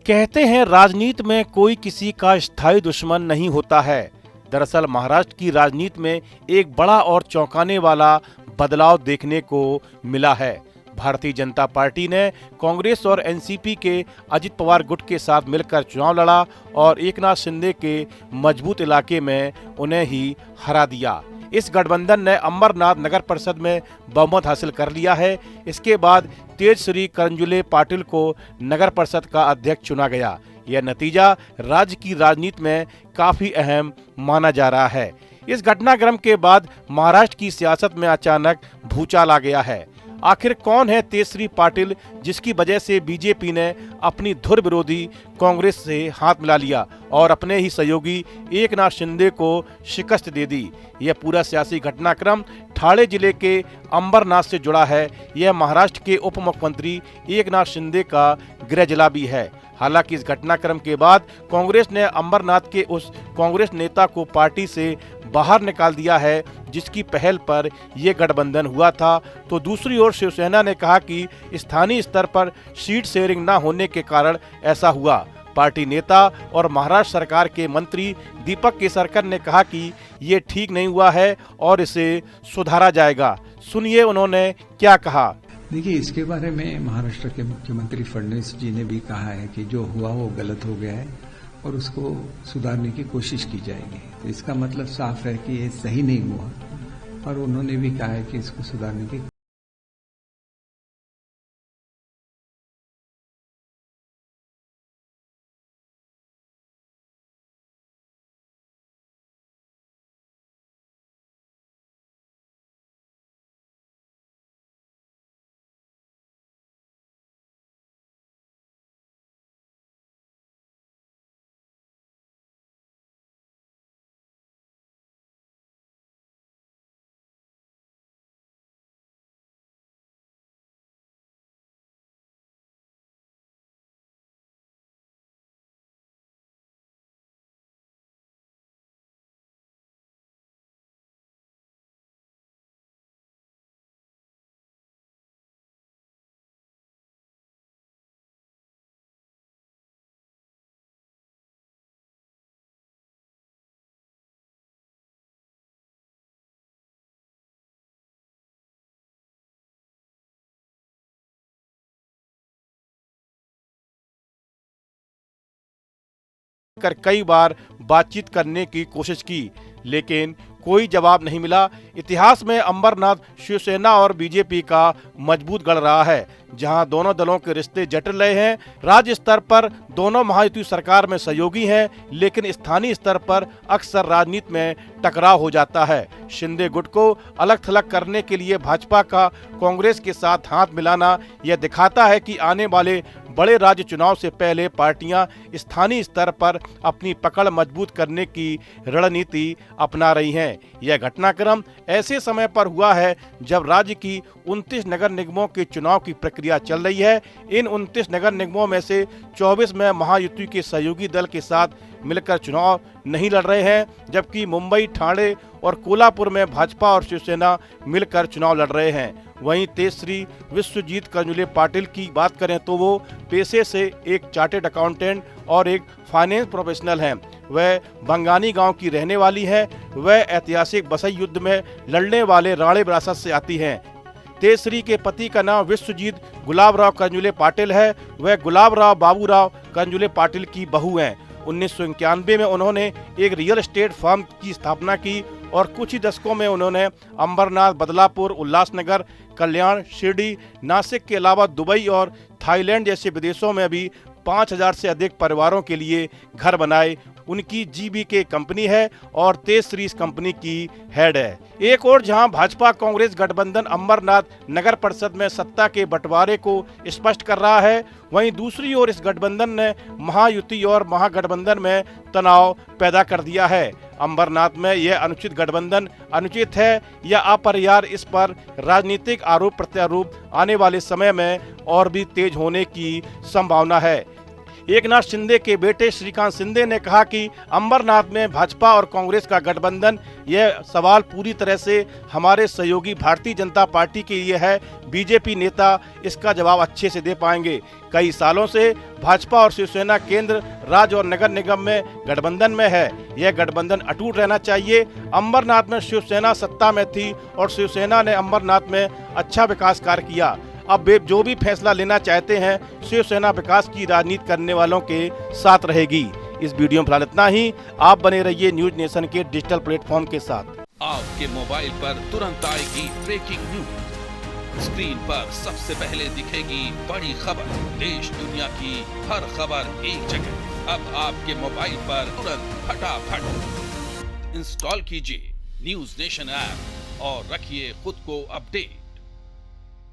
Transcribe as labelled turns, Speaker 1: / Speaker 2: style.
Speaker 1: कहते हैं राजनीति में कोई किसी का स्थायी दुश्मन नहीं होता है। दरअसल महाराष्ट्र की राजनीति में एक बड़ा और चौंकाने वाला बदलाव देखने को मिला है। भारतीय जनता पार्टी ने कांग्रेस और एनसीपी के अजित पवार गुट के साथ मिलकर चुनाव लड़ा और एकनाथ शिंदे के मजबूत इलाके में उन्हें ही हरा दिया। इस गठबंधन ने अंबरनाथ नगर परिषद में बहुमत हासिल कर लिया है। इसके बाद तेजश्री करंजुले पाटिल को नगर परिषद का अध्यक्ष चुना गया। यह नतीजा राज्य की राजनीति में काफी अहम माना जा रहा है। इस घटनाक्रम के बाद महाराष्ट्र की सियासत में अचानक भूचाल आ गया है। आखिर कौन है तेजश्री पाटिल, जिसकी वजह से बीजेपी ने अपनी धुर विरोधी कांग्रेस से हाथ मिला लिया और अपने ही सहयोगी एकनाथ शिंदे को शिकस्त दे दी। यह पूरा सियासी घटनाक्रम ठाणे जिले के अंबरनाथ से जुड़ा है। यह महाराष्ट्र के उप मुख्यमंत्री एकनाथ शिंदे का गृह जिला भी है। हालांकि इस घटनाक्रम के बाद कांग्रेस ने अंबरनाथ के उस कांग्रेस नेता को पार्टी से बाहर निकाल दिया है जिसकी पहल पर यह गठबंधन हुआ था। तो दूसरी ओर शिवसेना ने कहा कि स्थानीय स्तर पर सीट शेयरिंग न होने के कारण ऐसा हुआ। पार्टी नेता और महाराष्ट्र सरकार के मंत्री दीपक केसरकर ने कहा कि ये ठीक नहीं हुआ है और इसे सुधारा जाएगा। सुनिए उन्होंने क्या कहा।
Speaker 2: देखिए, इसके बारे में महाराष्ट्र के मुख्यमंत्री फडणवीस जी ने भी कहा है कि जो हुआ वो गलत हो गया है और उसको सुधारने की कोशिश की जाएगी। तो इसका मतलब साफ है कि ये सही नहीं हुआ और उन्होंने भी कहा है कि इसको सुधारने की
Speaker 1: कर कई बार बातचीत करने की कोशिश की, लेकिन कोई जवाब नहीं मिला। इतिहास में अंबरनाथ शिवसेना और बीजेपी का मजबूत गढ़ रहा है, जहां दोनों दलों के रिश्ते जटिल रहे हैं। राज्य स्तर पर दोनों महायुति सरकार में सहयोगी हैं, लेकिन स्थानीय स्तर पर अक्सर राजनीति में टकराव हो जाता है। शिंदे गुट को अलग थलग करने के लिए भाजपा का कांग्रेस के साथ हाथ मिलाना यह दिखाता है कि आने वाले बड़े राज्य चुनाव से पहले पार्टियां स्थानीय स्तर पर अपनी पकड़ मजबूत करने की रणनीति अपना रही हैं। यह घटनाक्रम ऐसे समय पर हुआ है जब राज्य की 29 नगर निगमों के चुनाव की प्रक्रिया चल रही है। इन 29 नगर निगमों में से 24 में महायुति के सहयोगी दल के साथ मिलकर चुनाव नहीं लड़ रहे हैं, जबकि मुंबई, ठाणे और कोल्हापुर में भाजपा और शिवसेना मिलकर चुनाव लड़ रहे हैं। वहीं तेजश्री विश्वजीत करंजुले पाटिल की बात करें तो वो पेशे से एक चार्टेड अकाउंटेंट और एक फाइनेंस प्रोफेशनल हैं। वह बंगानी गांव की रहने वाली है। वह ऐतिहासिक बसई युद्ध में लड़ने वाले राणे विरासत से आती हैं। तेजश्री के पति का नाम विश्वजीत गुलाबराव करंजुले पाटिल है। वह गुलाबराव बाबूराव करंजुले पाटिल की बहू हैं। 1991 में उन्होंने एक रियल एस्टेट फर्म की स्थापना की और कुछ ही दशकों में उन्होंने अंबरनाथ, बदलापुर, उल्लासनगर, कल्याण, शिरडी, नासिक के अलावा दुबई और थाईलैंड जैसे विदेशों में भी 5000 से अधिक परिवारों के लिए घर बनाए। उनकी जीबीके कंपनी है और तेजश्री इस कंपनी की हेड है। एक और जहां भाजपा कांग्रेस गठबंधन अंबरनाथ नगर परिषद में सत्ता के बंटवारे को स्पष्ट कर रहा है, वहीं दूसरी ओर इस गठबंधन ने महायुति और महागठबंधन में तनाव पैदा कर दिया है। अंबरनाथ में यह अनुचित गठबंधन अनुचित है या अपरिहार्य, इस पर राजनीतिक आरोप प्रत्यारोप आने वाले समय में और भी तेज होने की संभावना है। एकनाथ शिंदे के बेटे श्रीकांत शिंदे ने कहा कि अंबरनाथ में भाजपा और कांग्रेस का गठबंधन, यह सवाल पूरी तरह से हमारे सहयोगी भारतीय जनता पार्टी के लिए है। बीजेपी नेता इसका जवाब अच्छे से दे पाएंगे। कई सालों से भाजपा और शिवसेना केंद्र, राज्य और नगर निगम में गठबंधन में है। यह गठबंधन अटूट रहना चाहिए। अंबरनाथ में शिवसेना सत्ता में थी और शिवसेना ने अंबरनाथ में अच्छा विकास कार्य किया। अब वे जो भी फैसला लेना चाहते हैं, शिवसेना विकास की राजनीति करने वालों के साथ रहेगी। इस वीडियो में फिलहाल इतना ही। आप बने रहिए न्यूज नेशन के डिजिटल प्लेटफॉर्म के साथ।
Speaker 3: आपके मोबाइल पर तुरंत आएगी ब्रेकिंग न्यूज। स्क्रीन पर सबसे पहले दिखेगी बड़ी खबर। देश दुनिया की हर खबर एक जगह। अब आपके मोबाइल पर तुरंत फटाफट इंस्टॉल कीजिए न्यूज नेशन ऐप और रखिए खुद को अपडेट।